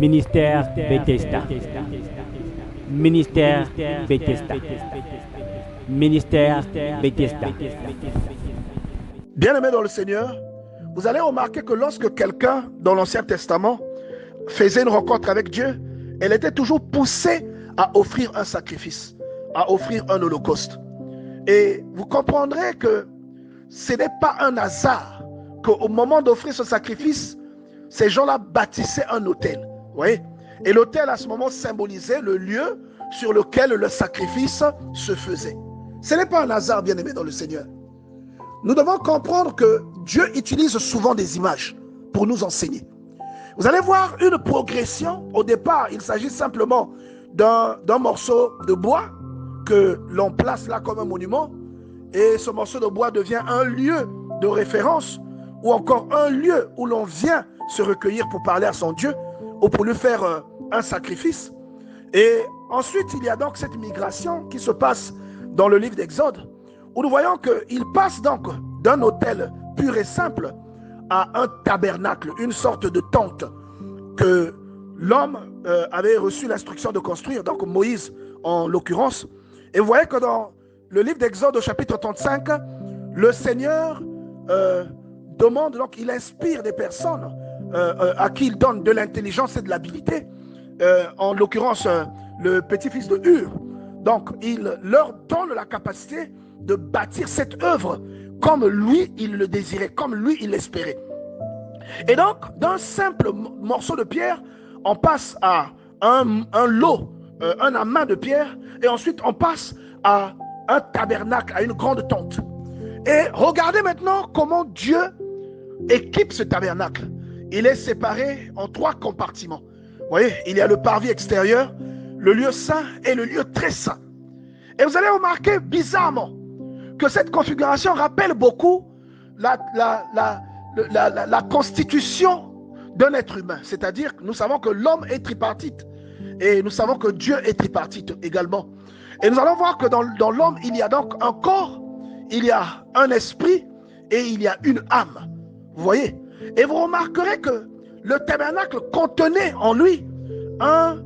Ministère Bethesda. Ministère Bethesda. Ministère Bethesda. Bien-aimés dans le Seigneur, vous allez remarquer que lorsque quelqu'un dans l'Ancien Testament faisait une rencontre avec Dieu, elle était toujours poussée à offrir un sacrifice, à offrir un holocauste. Et vous comprendrez que ce n'est pas un hasard qu'au moment d'offrir ce sacrifice, ces gens-là bâtissaient un autel. Vous voyez? Et l'autel à ce moment symbolisait le lieu sur lequel le sacrifice se faisait. Ce n'est pas un hasard, bien-aimés dans le Seigneur. Nous devons comprendre que Dieu utilise souvent des images pour nous enseigner. Vous allez voir une progression. Au départ, il s'agit simplement d'un morceau de bois que l'on place là comme un monument. Et ce morceau de bois devient un lieu de référence ou encore un lieu où l'on vient se recueillir pour parler à son Dieu ou pour lui faire un sacrifice. Et ensuite, il y a donc cette migration qui se passe dans le livre d'Exode, où nous voyons qu'il passe donc d'un autel pur et simple à un tabernacle, une sorte de tente que l'homme avait reçu l'instruction de construire, donc Moïse en l'occurrence. Et vous voyez que dans le livre d'Exode au chapitre 35, le Seigneur demande, donc il inspire des personnes à qui il donne de l'intelligence et de l'habilité, en l'occurrence le petit-fils de Hur. Donc il leur donne la capacité de bâtir cette œuvre comme lui il le désirait, comme lui il l'espérait. Et donc d'un simple morceau de pierre, on passe à un lot, un amas de pierre, et ensuite on passe à un tabernacle, à une grande tente. Et regardez maintenant comment Dieu équipe ce tabernacle. Il est séparé en 3 compartiments. Vous voyez, il y a le parvis extérieur, le lieu saint et le lieu très saint. Et vous allez remarquer bizarrement que cette configuration rappelle beaucoup la constitution d'un être humain. C'est-à-dire que nous savons que l'homme est tripartite et nous savons que Dieu est tripartite également. Et nous allons voir que dans l'homme, il y a donc un corps, il y a un esprit et il y a une âme. Vous voyez? Et vous remarquerez que le tabernacle contenait en lui un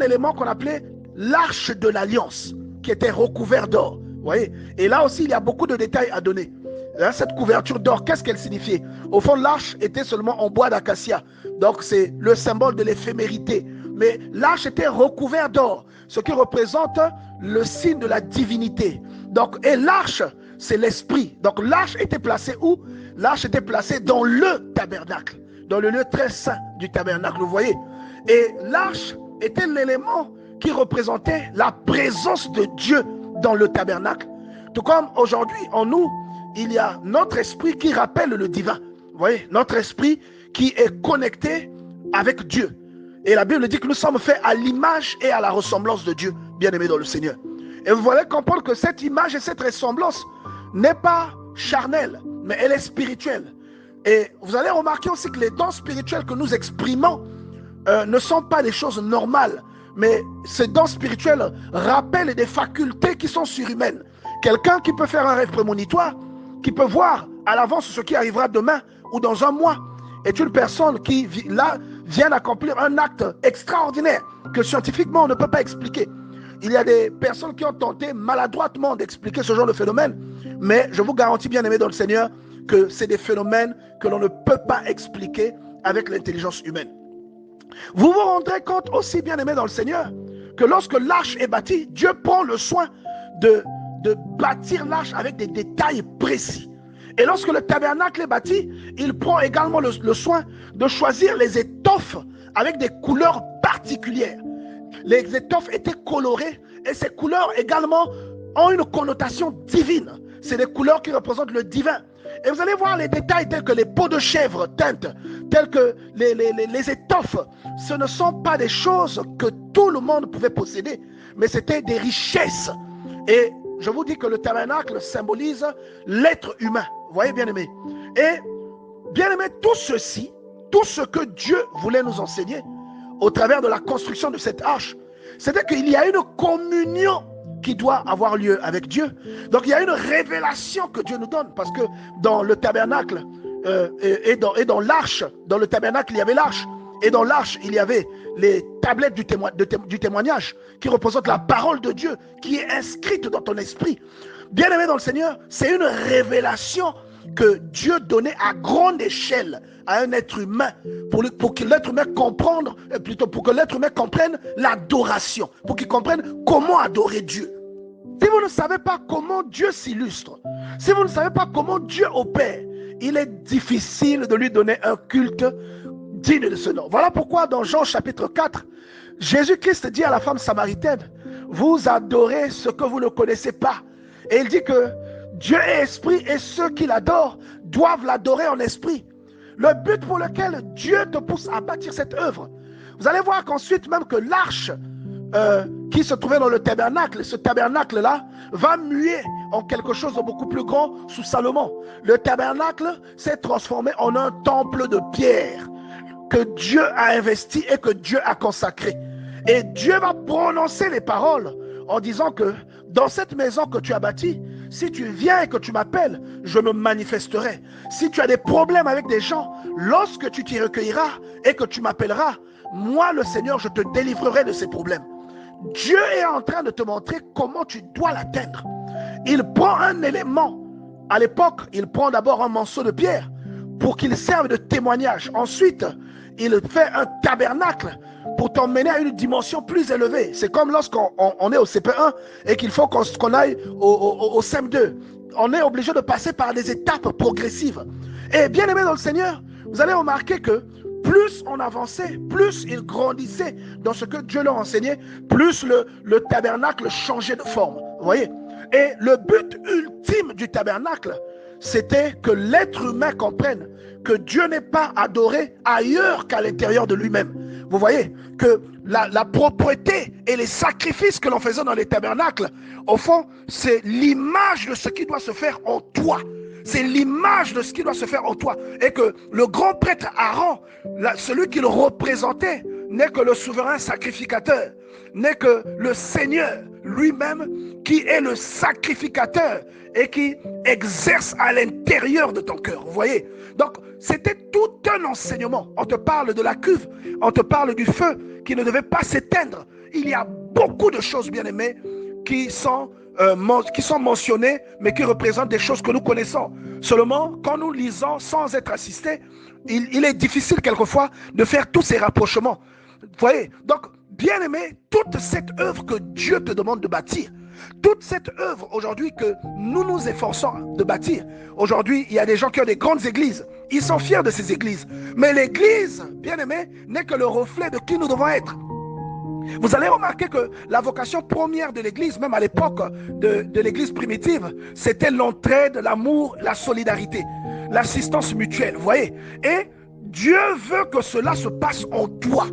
élément qu'on appelait l'arche de l'alliance, qui était recouvert d'or. Vous voyez? Et là aussi, il y a beaucoup de détails à donner. Là, cette couverture d'or, qu'est-ce qu'elle signifiait? Au fond, l'arche était seulement en bois d'acacia. Donc, c'est le symbole de l'éphémérité. Mais l'arche était recouverte d'or, ce qui représente le signe de la divinité. Donc, et l'arche, c'est l'esprit. Donc, l'arche était placée où? L'arche était placée dans le tabernacle, dans le lieu très saint du tabernacle, vous voyez. Et l'arche était l'élément qui représentait la présence de Dieu dans le tabernacle. Tout comme aujourd'hui, en nous, il y a notre esprit qui rappelle le divin. Vous voyez, notre esprit qui est connecté avec Dieu. Et la Bible dit que nous sommes faits à l'image et à la ressemblance de Dieu, bien-aimés dans le Seigneur. Et vous allez comprendre que cette image et cette ressemblance n'est pas charnelle, mais elle est spirituelle. Et vous allez remarquer aussi que les dons spirituels que nous exprimons ne sont pas des choses normales, mais ces dons spirituels rappellent des facultés qui sont surhumaines. Quelqu'un qui peut faire un rêve prémonitoire, qui peut voir à l'avance ce qui arrivera demain ou dans un mois, est une personne qui là vient d'accomplir un acte extraordinaire que scientifiquement on ne peut pas expliquer. Il y a des personnes qui ont tenté maladroitement d'expliquer ce genre de phénomène, mais je vous garantis, bien aimés dans le Seigneur, que c'est des phénomènes que l'on ne peut pas expliquer avec l'intelligence humaine. Vous vous rendrez compte aussi, bien aimés dans le Seigneur, que lorsque l'arche est bâtie, Dieu prend le soin de bâtir l'arche avec des détails précis. Et lorsque le tabernacle est bâti, il prend également le soin de choisir les étoffes avec des couleurs particulières. Les étoffes étaient colorées et ces couleurs également ont une connotation divine. C'est des couleurs qui représentent le divin. Et vous allez voir les détails tels que les peaux de chèvre teintes, tels que les étoffes. Ce ne sont pas des choses que tout le monde pouvait posséder, mais c'était des richesses. Et je vous dis que le tabernacle symbolise l'être humain. Vous voyez, bien-aimés? Et bien-aimés, tout ceci, tout ce que Dieu voulait nous enseigner au travers de la construction de cette arche, c'était qu'il y a une communion qui doit avoir lieu avec Dieu. Donc il y a une révélation que Dieu nous donne, parce que dans le tabernacle et dans l'arche, dans le tabernacle il y avait l'arche, et dans l'arche il y avait les tablettes du témoignage, qui représentent la parole de Dieu, qui est inscrite dans ton esprit. Bien-aimé dans le Seigneur, c'est une révélation que Dieu donnait à grande échelle à un être humain, pour que l'être humain pour que l'être humain comprenne l'adoration, pour qu'il comprenne comment adorer Dieu. Si vous ne savez pas comment Dieu s'illustre, si vous ne savez pas comment Dieu opère, il est difficile de lui donner un culte digne de ce nom. Voilà pourquoi dans Jean chapitre 4, Jésus-Christ dit à la femme samaritaine, vous adorez ce que vous ne connaissez pas. Et il dit que Dieu est esprit et ceux qui l'adorent doivent l'adorer en esprit. Le but pour lequel Dieu te pousse à bâtir cette œuvre, vous allez voir qu'ensuite même que l'arche qui se trouvait dans le tabernacle, ce tabernacle-là va muer en quelque chose de beaucoup plus grand sous Salomon. Le tabernacle s'est transformé en un temple de pierre que Dieu a investi et que Dieu a consacré. Et Dieu va prononcer les paroles en disant que dans cette maison que tu as bâtie, si tu viens et que tu m'appelles, je me manifesterai. Si tu as des problèmes avec des gens, lorsque tu t'y recueilleras et que tu m'appelleras, moi le Seigneur, je te délivrerai de ces problèmes. Dieu est en train de te montrer comment tu dois l'atteindre. Il prend un élément. À l'époque, il prend d'abord un morceau de pierre pour qu'il serve de témoignage. Ensuite, il fait un tabernacle pour t'emmener à une dimension plus élevée. C'est comme lorsqu'on est au CP1 et qu'il faut qu'on aille au CM2. On est obligé de passer par des étapes progressives. Et bien aimé dans le Seigneur, vous allez remarquer que plus on avançait, plus il grandissait dans ce que Dieu leur enseignait, plus le tabernacle changeait de forme. Vous voyez? Et le but ultime du tabernacle, c'était que l'être humain comprenne que Dieu n'est pas adoré ailleurs qu'à l'intérieur de lui-même. Vous voyez que la propreté et les sacrifices que l'on faisait dans les tabernacles, au fond, c'est l'image de ce qui doit se faire en toi. C'est l'image de ce qui doit se faire en toi. Et que le grand prêtre Aaron, celui qu'il représentait, n'est que le souverain sacrificateur, n'est que le Seigneur lui-même qui est le sacrificateur et qui exerce à l'intérieur de ton cœur. Vous voyez? Donc, c'était tout un enseignement. On te parle de la cuve, on te parle du feu qui ne devait pas s'éteindre. Il y a beaucoup de choses, bien aimées, qui sont mentionnées, mais qui représentent des choses que nous connaissons. Seulement, quand nous lisons sans être assistés, il est difficile quelquefois de faire tous ces rapprochements. Vous voyez? Donc, bien aimé, toute cette œuvre que Dieu te demande de bâtir, toute cette œuvre aujourd'hui que nous nous efforçons de bâtir, aujourd'hui, il y a des gens qui ont des grandes églises, ils sont fiers de ces églises, mais l'église, bien aimé, n'est que le reflet de qui nous devons être. Vous allez remarquer que la vocation première de l'église, même à l'époque de l'église primitive, c'était l'entraide, l'amour, la solidarité, l'assistance mutuelle, vous voyez. Et Dieu veut que cela se passe en toi.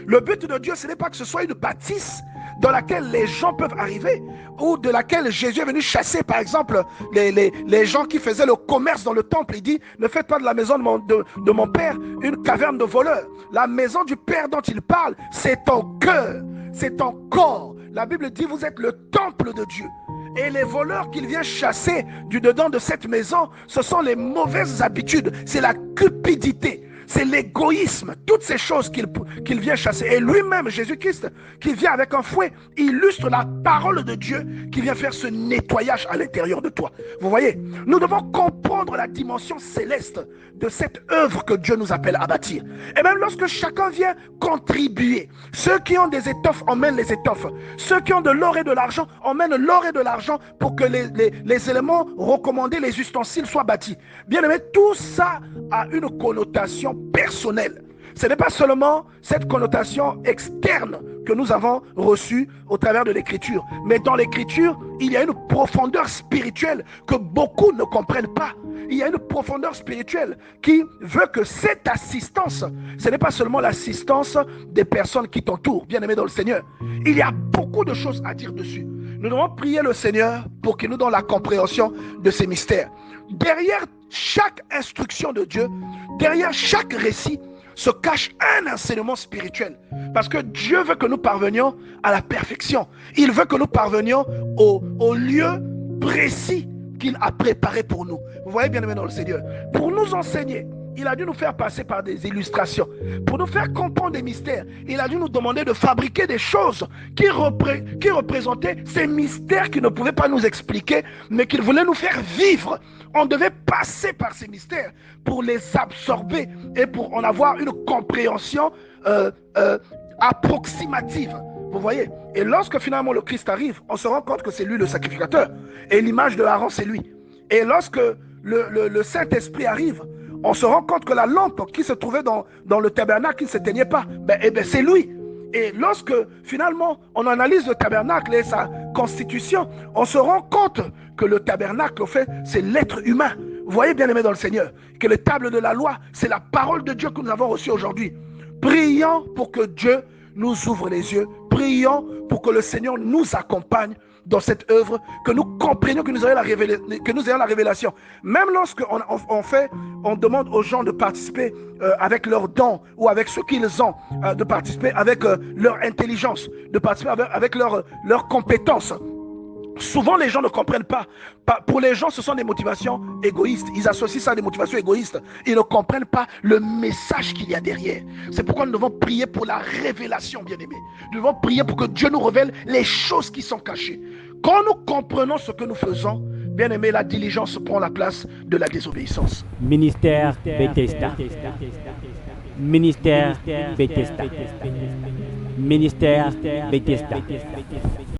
Le but de Dieu, ce n'est pas que ce soit une bâtisse dans laquelle les gens peuvent arriver ou de laquelle Jésus est venu chasser, par exemple, les gens qui faisaient le commerce dans le temple. Il dit, ne faites pas de la maison de mon Père une caverne de voleurs. La maison du Père dont il parle, c'est ton cœur, c'est ton corps. La Bible dit, vous êtes le temple de Dieu. Et les voleurs qu'il vient chasser du dedans de cette maison, ce sont les mauvaises habitudes, c'est la cupidité. C'est l'égoïsme, toutes ces choses qu'il vient chasser. Et lui-même, Jésus-Christ, qui vient avec un fouet, illustre la parole de Dieu qui vient faire ce nettoyage à l'intérieur de toi. Vous voyez, nous devons comprendre la dimension céleste de cette œuvre que Dieu nous appelle à bâtir. Et même lorsque chacun vient contribuer, ceux qui ont des étoffes emmènent les étoffes, ceux qui ont de l'or et de l'argent emmènent l'or et de l'argent pour que les éléments recommandés, les ustensiles soient bâtis. Bien aimé, tout ça a une connotation personnelle. Ce n'est pas seulement cette connotation externe que nous avons reçue au travers de l'écriture, mais dans l'écriture, il y a une profondeur spirituelle que beaucoup ne comprennent pas. Il y a une profondeur spirituelle qui veut que cette assistance, ce n'est pas seulement l'assistance des personnes qui t'entourent, bien aimés dans le Seigneur. Il y a beaucoup de choses à dire dessus. Nous devons prier le Seigneur pour qu'il nous donne la compréhension de ces mystères. Derrière chaque instruction de Dieu, derrière chaque récit, se cache un enseignement spirituel. Parce que Dieu veut que nous parvenions à la perfection. Il veut que nous parvenions au lieu précis qu'il a préparé pour nous. Vous voyez, bien aimé dans le Seigneur, pour nous enseigner, il a dû nous faire passer par des illustrations. Pour nous faire comprendre des mystères, il a dû nous demander de fabriquer des choses qui représentaient ces mystères qu'il ne pouvait pas nous expliquer, mais qu'il voulait nous faire vivre. On devait passer par ces mystères pour les absorber et pour en avoir une compréhension approximative. Vous voyez? Et lorsque finalement le Christ arrive, on se rend compte que c'est lui le sacrificateur. Et l'image de Aaron, c'est lui. Et lorsque le Saint-Esprit arrive, on se rend compte que la lampe qui se trouvait dans le tabernacle, qui ne s'éteignait pas, c'est lui. Et lorsque finalement on analyse le tabernacle et sa constitution, on se rend compte que le tabernacle, au fait, c'est l'être humain. Vous voyez, bien aimé dans le Seigneur, que les tables de la loi, c'est la parole de Dieu que nous avons reçue aujourd'hui. Prions pour que Dieu nous ouvre les yeux. Prions pour que le Seigneur nous accompagne dans cette œuvre, que nous comprenions, que nous ayons la révélation. Même lorsque on demande aux gens de participer avec leurs dons ou avec ce qu'ils ont, de participer avec leur intelligence, de participer avec leurs compétences. Souvent, les gens ne comprennent pas. Pour les gens, ce sont des motivations égoïstes. Ils associent ça à des motivations égoïstes. Ils ne comprennent pas le message qu'il y a derrière. C'est pourquoi nous devons prier pour la révélation, bien-aimés. Nous devons prier pour que Dieu nous révèle les choses qui sont cachées. Quand nous comprenons ce que nous faisons, bien-aimés, la diligence prend la place de la désobéissance. Ministère Bethesda. Ministère Bethesda. Ministère Bethesda.